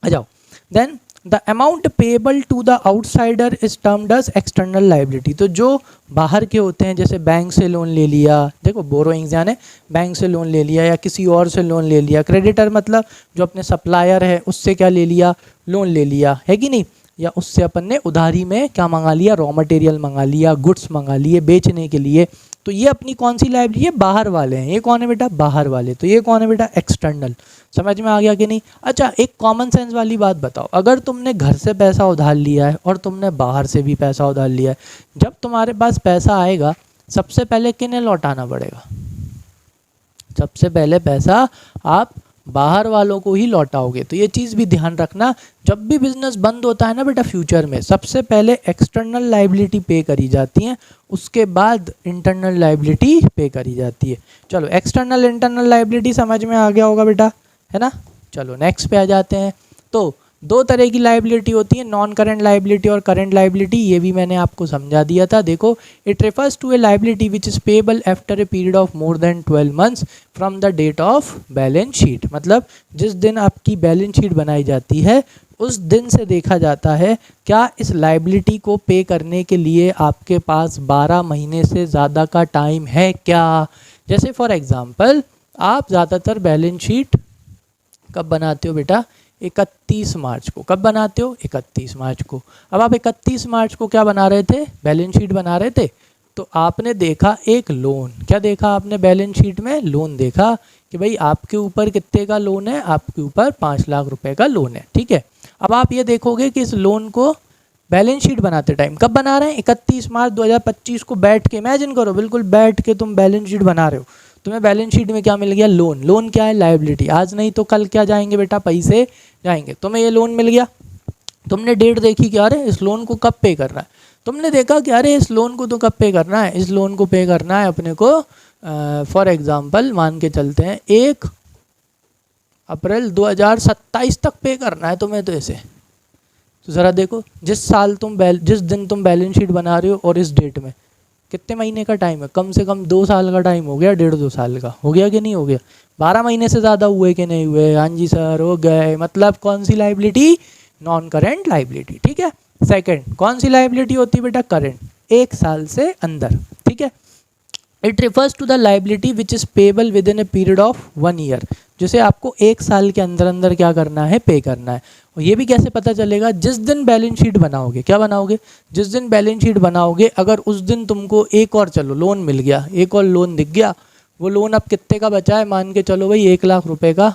आ जाओ, then the amount payable to the outsider is termed as external liability. तो जो बाहर के होते हैं, जैसे बैंक से लोन ले लिया, देखो बोरोइंग्स यानी बैंक से लोन ले लिया या किसी और से लोन ले लिया। क्रेडिटर मतलब जो अपने सप्लायर है उससे क्या ले लिया, लोन ले लिया, है कि नहीं, या उससे अपन ने उधारी में क्या मंगा लिया, रॉ मटेरियल मंगा लिया, गुड्स मंगा लिए बेचने के लिए। तो ये अपनी कौन सी लायबिलिटी है, बाहर वाले हैं। ये कौन है बेटा, बाहर वाले। तो ये कौन है बेटा, एक्सटर्नल। समझ में आ गया कि नहीं। अच्छा, एक कॉमन सेंस वाली बात बताओ, अगर तुमने घर से पैसा उधार लिया है और तुमने बाहर से भी पैसा उधार लिया है, जब तुम्हारे पास पैसा आएगा सबसे पहले किन्हें लौटाना पड़ेगा, सबसे पहले पैसा आप बाहर वालों को ही लौटाओगे। तो ये चीज़ भी ध्यान रखना, जब भी बिजनेस बंद होता है ना बेटा फ्यूचर में, सबसे पहले एक्सटर्नल लायबिलिटी पे करी जाती है, उसके बाद इंटरनल लायबिलिटी पे करी जाती है। चलो, एक्सटर्नल इंटरनल लायबिलिटी समझ में आ गया होगा बेटा, है ना। चलो नेक्स्ट पे आ जाते हैं। तो दो तरह की लाइबिलिटी होती है, नॉन करंट लाइबिलिटी और करंट लाइबिलिटी, ये भी मैंने आपको समझा दिया था। देखो, it refers to a liability which is payable after a period of more than 12 months from the date of balance sheet. मतलब जिस दिन आपकी बैलेंस शीट बनाई जाती है उस दिन से देखा जाता है क्या इस लाइबिलिटी को पे करने के लिए आपके पास 12 महीने से ज़्यादा का टाइम है क्या। जैसे फॉर एग्जांपल, आप ज़्यादातर बैलेंस शीट कब बनाते हो बेटा, 31 मार्च को। कब बनाते हो, 31 मार्च को। अब आप 31 मार्च को क्या बना रहे थे, बैलेंस शीट बना रहे थे, तो आपने देखा एक लोन। क्या देखा आपने बैलेंस शीट में, लोन देखा कि भाई आपके ऊपर कितने का लोन है, आपके ऊपर 5 लाख रुपए का लोन है, ठीक है। अब आप ये देखोगे कि इस लोन को बैलेंस शीट बनाते टाइम कब बना रहे हैं, 31 मार्च 2025 को बैठ के, इमेजिन करो बिल्कुल बैठ के तुम बैलेंस शीट बना रहे हो, तुम्हें बैलेंस शीट में क्या मिल गया, लोन। लोन क्या है, लायबिलिटी। आज नहीं तो कल क्या जाएंगे बेटा, पैसे जाएंगे। तुम्हें ये लोन मिल गया, तुमने डेट देखी कि अरे इस लोन को कब पे करना है, तुमने देखा कि अरे इस लोन को तो कब पे करना है, इस लोन को पे करना है अपने को फॉर एग्जांपल मान के चलते हैं 1 अप्रैल 2027 तक पे करना है तुम्हें। तो ऐसे तो ज़रा देखो, जिस दिन तुम बैलेंस शीट बना रहे हो और इस डेट में कितने महीने का टाइम है, कम से कम 2 साल का टाइम हो गया, 1.5-2 साल का हो गया कि नहीं हो गया, 12 महीने से ज़्यादा हुए कि नहीं हुए, हाँ जी सर हो गए। मतलब कौन सी लाइबिलिटी, नॉन करेंट लाइबिलिटी, ठीक है। सेकंड कौन सी लाइबिलिटी होती है बेटा, करेंट, 1 साल से अंदर, ठीक है। It refers to the liability which is payable within a period of 1 year, जिसे आपको 1 साल के अंदर अंदर क्या करना है, पे करना है। और ये भी कैसे पता चलेगा, जिस दिन बैलेंस शीट बनाओगे, क्या बनाओगे, जिस दिन बैलेंस शीट बनाओगे, अगर उस दिन तुमको एक और चलो लोन मिल गया, एक और लोन दिख गया, वो लोन अब कितने का बचा है, मान के चलो भाई 1 लाख रुपए का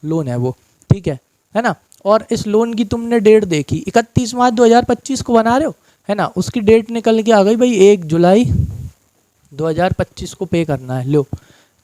लोन है वो, ठीक है ना। और इस लोन की तुमने डेट देखी, 31 मार्च 2025 को बना रहे हो, है ना, उसकी डेट निकल के आ गई भाई 1 जुलाई 2025 को पे करना है। लो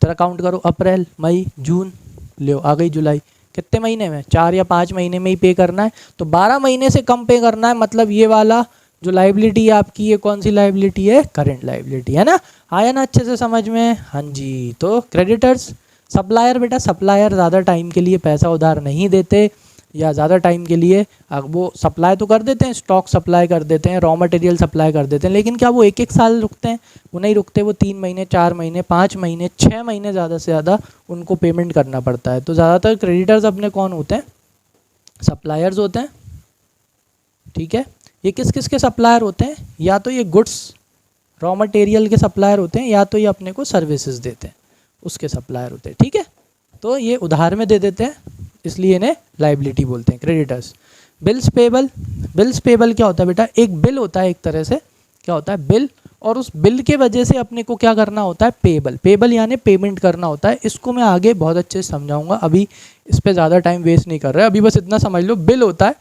तेरा काउंट करो, अप्रैल मई जून, लो आ गई जुलाई, कितने महीने में, 4 या 5 महीने में ही पे करना है। तो 12 महीने से कम पे करना है, मतलब ये वाला जो लाइबिलिटी है आपकी, ये कौन सी लाइबिलिटी है, करंट लाइबिलिटी, है ना। आया ना अच्छे से समझ में, हाँ जी। तो क्रेडिटर्स, सप्लायर बेटा, सप्लायर ज़्यादा टाइम के लिए पैसा उधार नहीं देते, या ज़्यादा टाइम के लिए वो सप्लाई तो कर देते हैं, स्टॉक सप्लाई कर देते हैं, रॉ मटेरियल सप्लाई कर देते हैं, लेकिन क्या वो 1-1 साल रुकते हैं, वो नहीं रुकते, वो 3 महीने 4 महीने 5 महीने 6 महीने ज़्यादा से ज़्यादा उनको पेमेंट करना पड़ता है। तो ज़्यादातर क्रेडिटर्स अपने कौन होते हैं, सप्लायर्स होते हैं, ठीक है। ये किस किस के सप्लायर होते हैं, या तो ये गुड्स रॉ मटेरियल के सप्लायर होते हैं, या तो ये अपने को सर्विसेज देते हैं उसके सप्लायर होते हैं, ठीक है। तो ये उधार में दे देते हैं, इसलिए इन्हें लाइबिलिटी बोलते हैं, creditors. Bills payable, bills payable क्या होता है बेटा, एक बिल होता है, एक तरह से क्या होता है, बिल, और उस बिल के वजह से अपने को क्या करना होता है, पेबल, पेबल यानी पेमेंट करना होता है। इसको मैं आगे बहुत अच्छे से समझाऊंगा, अभी इस पर ज़्यादा टाइम वेस्ट नहीं कर रहा है, अभी बस इतना समझ लो, बिल होता है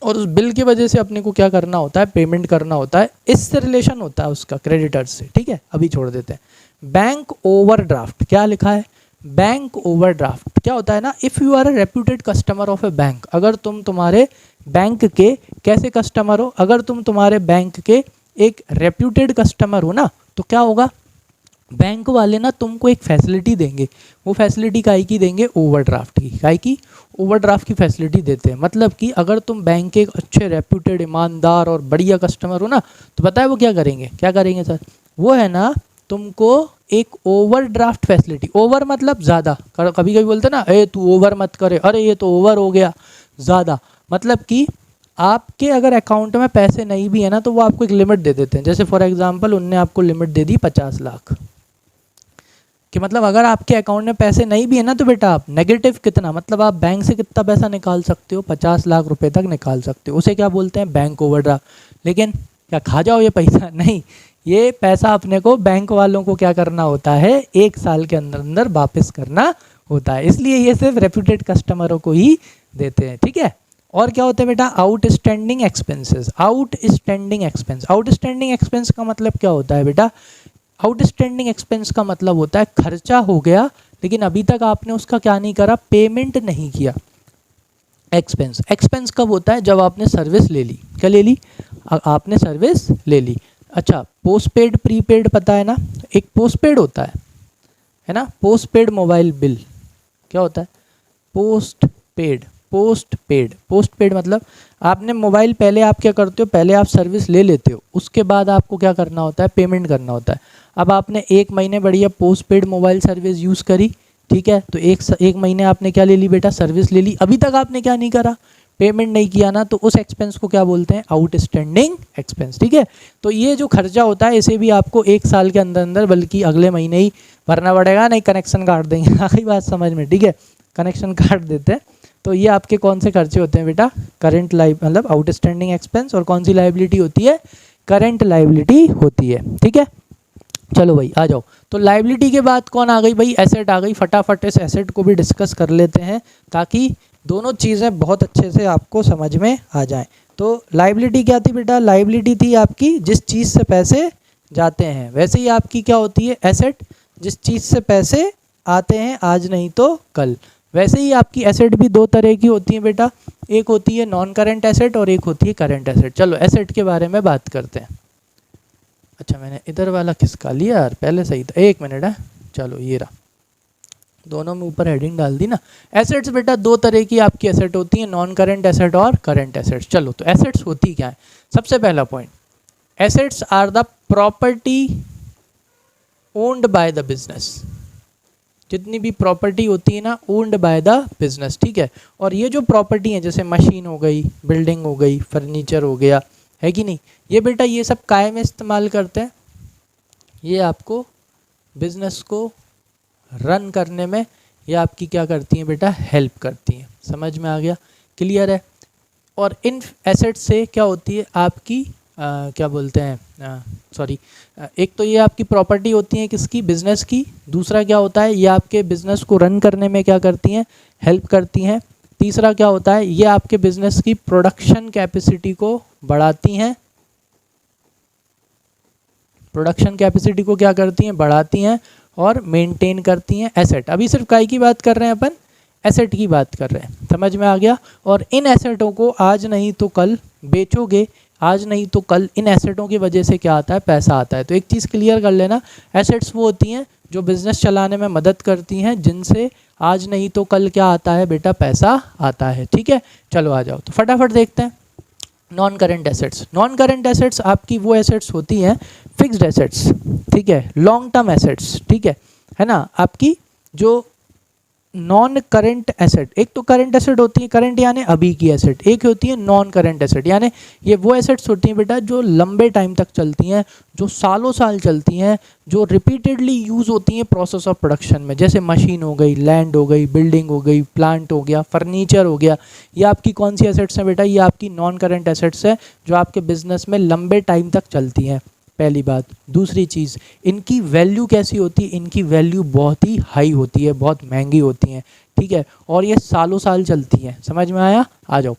और उस बिल की वजह से अपने को क्या करना होता है, पेमेंट करना होता है, इससे रिलेशन होता है उसका क्रेडिटर्स से, ठीक है। अभी छोड़ देते हैं। बैंक ओवरड्राफ्ट, क्या लिखा है, बैंक ओवरड्राफ्ट क्या होता है ना, if you are a reputed customer of a bank, अगर तुम तुम्हारे बैंक के कैसे कस्टमर हो, अगर तुम तुम्हारे बैंक के एक रेप्यूटेड कस्टमर हो ना, तो क्या होगा, बैंक वाले ना तुमको एक फैसिलिटी देंगे, वो फैसिलिटी काहे की देंगे, ओवरड्राफ्ट की, काहे की, ओवरड्राफ्ट की फैसिलिटी देते हैं। मतलब कि अगर तुम बैंक के एक अच्छे रेप्यूटेड ईमानदार और बढ़िया कस्टमर हो ना, तो पता है वो क्या करेंगे, क्या करेंगे सर, वो है ना तुमको एक ओवरड्राफ्ट फैसिलिटी, ओवर मतलब ज़्यादा, कभी कभी बोलते ना, ए तू ओवर मत करे, अरे ये तो ओवर हो गया ज़्यादा, मतलब कि आपके अगर अकाउंट में पैसे नहीं भी है ना, तो वो आपको एक लिमिट दे देते हैं। जैसे फॉर एग्जांपल उनने आपको लिमिट दे दी 50 लाख कि मतलब अगर आपके अकाउंट में पैसे नहीं भी है ना, तो बेटा आप नेगेटिव कितना, मतलब आप बैंक से कितना पैसा निकाल सकते हो, 50 लाख रुपए तक निकाल सकते हो, उसे क्या बोलते हैं, बैंक ओवरड्राफ्ट। लेकिन क्या खा जाओ ये पैसा, नहीं, ये पैसा अपने को बैंक वालों को क्या करना होता है, 1 साल के अंदर अंदर वापस करना होता है, इसलिए ये सिर्फ रेप्यूटेड कस्टमरों को ही देते हैं, ठीक है। और क्या होता है बेटा, outstanding expenses, outstanding expense, outstanding expense का मतलब क्या होता है बेटा, आउटस्टैंडिंग एक्सपेंस का मतलब होता है खर्चा हो गया लेकिन अभी तक आपने उसका क्या नहीं करा, पेमेंट नहीं किया। एक्सपेंस, एक्सपेंस कब होता है, जब आपने सर्विस ले ली, क्या ले ली, आपने सर्विस ले ली। अच्छा, पोस्टपेड प्रीपेड पता है ना, एक पोस्टपेड होता है ना, पोस्टपेड मोबाइल बिल क्या होता है, पोस्टपेड, पोस्ट पेड मतलब आपने मोबाइल, पहले आप क्या करते हो, पहले आप सर्विस ले लेते हो, उसके बाद आपको क्या करना होता है, पेमेंट करना होता है। अब आपने 1 महीने बढ़िया post paid mobile service use करी, ठीक है, तो एक महीने आपने क्या ले ली बेटा, सर्विस ले ली, अभी तक आपने क्या नहीं करा, पेमेंट नहीं किया ना, तो उस एक्सपेंस को क्या बोलते हैं, आउटस्टैंडिंग एक्सपेंस। ठीक है, तो ये जो खर्चा होता है इसे भी आपको 1 साल के अंदर अंदर, बल्कि अगले महीने ही भरना पड़ेगा, नहीं कनेक्शन काट देंगे। आखिरी बात समझ में, ठीक है, कनेक्शन काट देते हैं। तो ये आपके कौन से खर्चे होते हैं बेटा, करंट मतलब आउटस्टैंडिंग एक्सपेंस, और कौन सी लाइबिलिटी होती है, करंट लाइबिलिटी होती है। ठीक है, चलो भाई आ जाओ। तो लाइबिलिटी के बाद कौन आ गई भाई, एसेट आ गई। फटाफट इस एसेट को भी डिस्कस कर लेते हैं ताकि दोनों चीज़ें बहुत अच्छे से आपको समझ में आ जाएं। तो लाइबिलिटी क्या थी बेटा, लाइबिलिटी थी आपकी जिस चीज़ से पैसे जाते हैं, वैसे ही आपकी क्या होती है, एसेट जिस चीज़ से पैसे आते हैं आज नहीं तो कल। वैसे ही आपकी एसेट भी 2 तरह की होती है बेटा, एक होती है नॉन करंट एसेट और एक होती है करंट एसेट। चलो एसेट के बारे में बात करते हैं। अच्छा मैंने इधर वाला खिसका लिया यार, पहले सही था, 1 मिनट है। चलो ये रहा, दोनों में ऊपर हेडिंग डाल दी ना। एसेट्स बेटा 2 तरह की आपकी एसेट होती है, नॉन करंट एसेट और करंट एसेट्स। चलो तो एसेट्स होती क्या है, सबसे पहला point, assets are the property owned by the business. जितनी भी प्रॉपर्टी होती है ना, ओन्ड बाय द बिजनेस। ठीक है, और ये जो प्रॉपर्टी है जैसे मशीन हो गई, बिल्डिंग हो गई, फर्नीचर हो गया, है कि नहीं, ये बेटा ये सब काय में इस्तेमाल करते हैं, ये आपको बिजनेस को रन करने में ये आपकी क्या करती हैं बेटा, हेल्प करती हैं। समझ में आ गया, क्लियर है। और इन एसेट से क्या होती है आपकी क्या बोलते हैं, सॉरी, एक तो ये आपकी प्रॉपर्टी होती है किसकी, बिजनेस की। दूसरा क्या होता है, ये आपके बिजनेस को रन करने में क्या करती हैं, हेल्प करती हैं। तीसरा क्या होता है, ये आपके बिजनेस की प्रोडक्शन कैपेसिटी को बढ़ाती हैं, प्रोडक्शन कैपेसिटी को क्या करती हैं, बढ़ाती हैं और मेंटेन करती हैं एसेट। अभी सिर्फ काय की बात कर रहे हैं अपन, एसेट की बात कर रहे हैं, समझ में आ गया। और इन एसेटों को आज नहीं तो कल बेचोगे, आज नहीं तो कल इन एसेटों की वजह से क्या आता है, पैसा आता है। तो एक चीज़ क्लियर कर लेना, एसेट्स वो होती हैं जो बिजनेस चलाने में मदद करती हैं, जिनसे आज नहीं तो कल क्या आता है बेटा, पैसा आता है। ठीक है, चलो आ जाओ, तो फटाफट देखते हैं non current assets. Non current assets आपकी वो एसेट्स होती हैं, फिक्स्ड एसेट्स, ठीक है, लॉन्ग टर्म एसेट्स, ठीक है ना, आपकी जो नॉन करंट एसेट, एक तो करंट एसेट होती है, करंट यानी अभी की एसेट, एक होती है नॉन करंट एसेट, यानी ये वो एसेट्स होती हैं बेटा जो लंबे टाइम तक चलती हैं, जो सालों साल चलती हैं, जो रिपीटेडली यूज़ होती हैं प्रोसेस ऑफ प्रोडक्शन में। जैसे मशीन हो गई, लैंड हो गई, बिल्डिंग हो गई, प्लांट हो गया, फर्नीचर हो गया। ये आपकी कौन सी एसेट्स हैं बेटा, ये आपकी नॉन करंट एसेट्स है जो आपके बिजनेस में लंबे टाइम तक चलती हैं, पहली बात। दूसरी चीज़, इनकी वैल्यू कैसी होती है, इनकी वैल्यू बहुत ही हाई होती है, बहुत महंगी होती हैं, ठीक है, और ये सालों साल चलती हैं। समझ में आया, आ जाओ।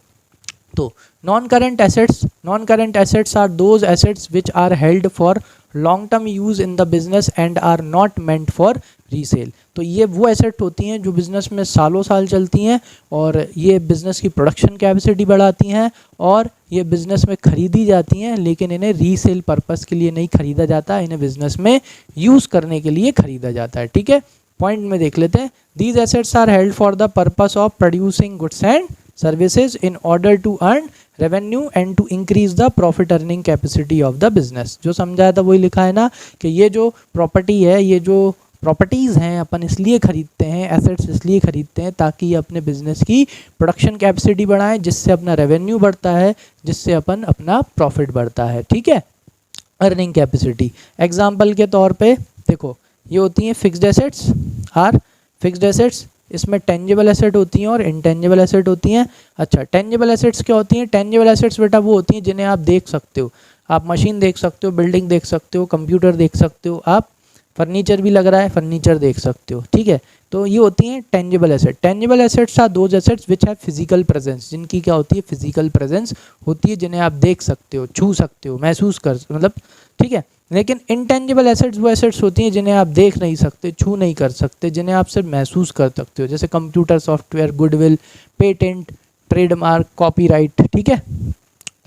तो non current assets are those assets which are held for long term use in the business and are not meant for resale. तो ये वो एसेट होती हैं जो बिज़नेस में सालों साल चलती हैं और ये बिज़नेस की प्रोडक्शन कैपेसिटी बढ़ाती हैं और ये बिज़नेस में ख़रीदी जाती हैं, लेकिन इन्हें रीसेल पर्पस के लिए नहीं ख़रीदा जाता, इन्हें बिज़नेस में यूज़ करने के लिए ख़रीदा जाता है। ठीक है, पॉइंट में देख लेते हैं। These assets are held for the purpose of producing goods and services in order to earn revenue and to increase the profit earning capacity of the business. जो समझाया था वही लिखा है ना, कि ये जो प्रॉपर्टी है, ये जो प्रॉपर्टीज़ हैं, अपन इसलिए ख़रीदते हैं, एसेट्स इसलिए ख़रीदते हैं ताकि ये अपने बिजनेस की प्रोडक्शन कैपेसिटी बढ़ाएं, जिससे अपना रेवेन्यू बढ़ता है, जिससे अपन अपना प्रॉफिट बढ़ता है। ठीक है, अर्निंग कैपेसिटी। एग्जाम्पल के तौर पे देखो, ये होती हैं fixed assets, or fixed assets, इसमें टेंजिबल एसेट होती हैं और इंटेंजिबल एसेट होती हैं। अच्छा, टेंजिबल एसेट्स क्या होती हैं, टेंजिबल एसेट्स बेटा वो होती हैं जिन्हें आप देख सकते हो, आप मशीन देख सकते हो, बिल्डिंग देख सकते हो, कंप्यूटर देख सकते हो, आप फर्नीचर भी लग रहा है, फर्नीचर देख सकते हो। ठीक है, तो ये होती हैं tangible asset. Tangible assets are those assets which have physical presence, जिनकी क्या होती है, फिजिकल प्रेजेंस होती है, जिन्हें आप देख सकते हो, छू सकते हो, महसूस कर, मतलब ठीक है। लेकिन इंटेंजिबल एसेट्स वो एसेट्स होती हैं जिन्हें आप देख नहीं सकते, छू नहीं कर सकते, जिन्हें आप सिर्फ महसूस कर सकते हो, जैसे computer software, goodwill, patent, trademark, copyright. ठीक है,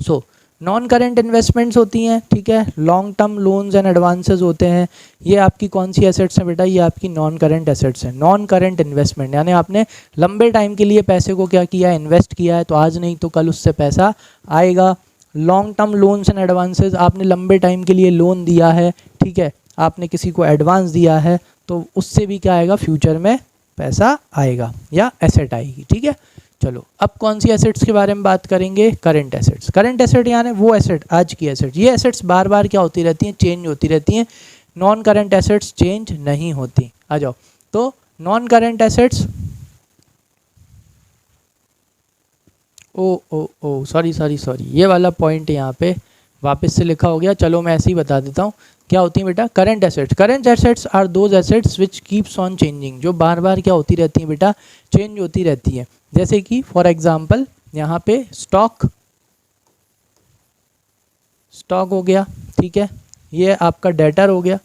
सो नॉन करेंट इन्वेस्टमेंट्स होती हैं, ठीक है, long term loans and advances होते हैं। ये आपकी कौन सी एसेट्स हैं बेटा, ये आपकी नॉन करेंट एसेट्स हैं। नॉन करेंट इन्वेस्टमेंट यानी आपने लंबे टाइम के लिए पैसे को क्या किया है, इन्वेस्ट किया है, तो आज नहीं तो कल उससे पैसा आएगा। Long term loans and advances, आपने लंबे टाइम के लिए लोन दिया है, ठीक है, आपने किसी को एडवांस दिया है, तो उससे भी क्या आएगा, फ्यूचर में पैसा आएगा या एसेट आएगी, ठीक है। चलो अब कौन सी एसेट्स के बारे में बात करेंगे, करंट एसेट्स। करंट एसेट यानी वो एसेट, आज की एसेट। ये एसेट्स बार बार क्या होती रहती हैं, चेंज होती रहती हैं। नॉन करंट एसेट्स चेंज नहीं होती। आ जाओ, तो नॉन करंट एसेट्स, ओ सॉरी, ये वाला पॉइंट यहाँ पे वापस से लिखा हो गया। चलो मैं ऐसे ही बता देता हूँ क्या होती है बेटा, current assets. Current assets are those assets which keeps on changing, जो बार बार क्या होती रहती है बेटा, चेंज होती रहती है। जैसे कि फॉर एग्जांपल यहाँ पे स्टॉक हो गया, ठीक है, ये आपका डेटर हो गया।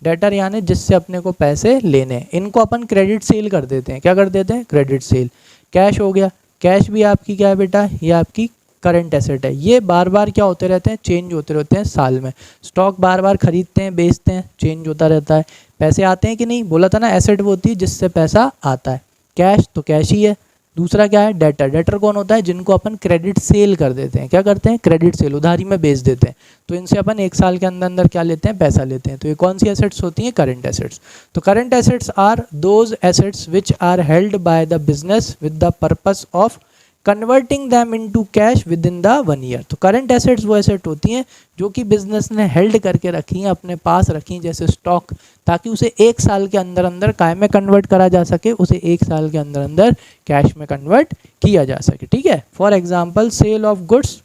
डेटर यानी जिससे अपने को पैसे लेने हैं, इनको अपन क्रेडिट सेल कर देते हैं। क्या कर देते हैं, क्रेडिट सेल। कैश हो गया, कैश भी आपकी क्या है बेटा, ये आपकी करंट एसेट है। ये बार बार क्या होते रहते हैं, चेंज होते रहते हैं साल में। स्टॉक बार बार खरीदते हैं, बेचते हैं, चेंज होता रहता है। पैसे आते हैं कि नहीं, बोला था ना, एसेट वो होती है जिससे पैसा आता है। कैश तो कैश ही है। दूसरा क्या है, डेटर। डेटर कौन होता है, जिनको अपन क्रेडिट सेल कर देते हैं। क्या करते हैं, क्रेडिट सेल, उधारी में बेच देते हैं। तो इनसे अपन एक साल के अंदर अंदर क्या लेते हैं, पैसा लेते हैं। तो ये कौन सी एसेट्स होती हैं, करंट एसेट्स। तो current assets are those assets which are held by the business with the purpose of converting them into cash within the 1 year. तो करंट एसेट्स वो एसेट होती हैं जो कि बिजनेस ने हेल्ड करके रखी हैं, अपने पास रखी हैं, जैसे स्टॉक, ताकि उसे एक साल के अंदर अंदर काय में कन्वर्ट करा जा सके, उसे एक साल के अंदर अंदर कैश में कन्वर्ट किया जा सके, ठीक है। For example sale of goods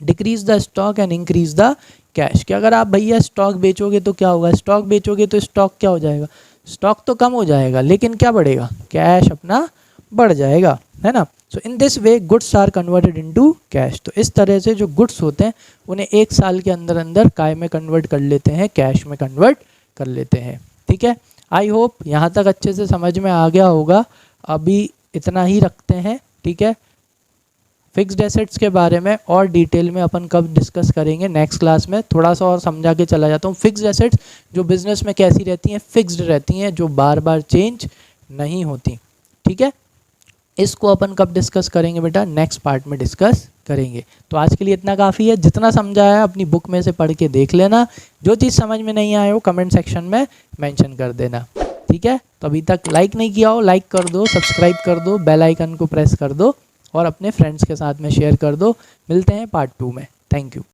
decrease the stock and increase the cash. कि अगर आप भैया स्टॉक बेचोगे तो क्या होगा, स्टॉक बेचोगे तो स्टॉक क्या हो जाएगा, स्टॉक तो कम हो जाएगा, लेकिन क्या बढ़ेगा, कैश अपना बढ़ जाएगा, है ना। So in this way goods are converted into cash. तो इस तरह से जो गुड्स होते हैं उन्हें एक साल के अंदर अंदर काय में कन्वर्ट कर लेते हैं, कैश में कन्वर्ट कर लेते हैं, ठीक है। आई होप यहाँ तक अच्छे से समझ में आ गया होगा। अभी इतना ही रखते हैं, ठीक है। फिक्स्ड एसेट्स के बारे में और डिटेल में अपन कब डिस्कस करेंगे, नेक्स्ट क्लास में थोड़ा सा और समझा के चला जाता हूँ। फिक्स्ड एसेट्स जो बिजनेस में कैसी रहती हैं, फिक्स्ड रहती हैं, जो बार बार चेंज नहीं होती, ठीक है। इसको अपन कब डिस्कस करेंगे बेटा, नेक्स्ट पार्ट में डिस्कस करेंगे। तो आज के लिए इतना काफ़ी है। जितना समझाया है अपनी बुक में से पढ़ के देख लेना। जो चीज़ समझ में नहीं आए वो कमेंट सेक्शन में मेंशन कर देना, ठीक है। तो अभी तक लाइक नहीं किया हो, लाइक कर दो, सब्सक्राइब कर दो, बेल आइकन को प्रेस कर दो और अपने फ्रेंड्स के साथ में शेयर कर दो। मिलते हैं पार्ट 2 में। Thank you.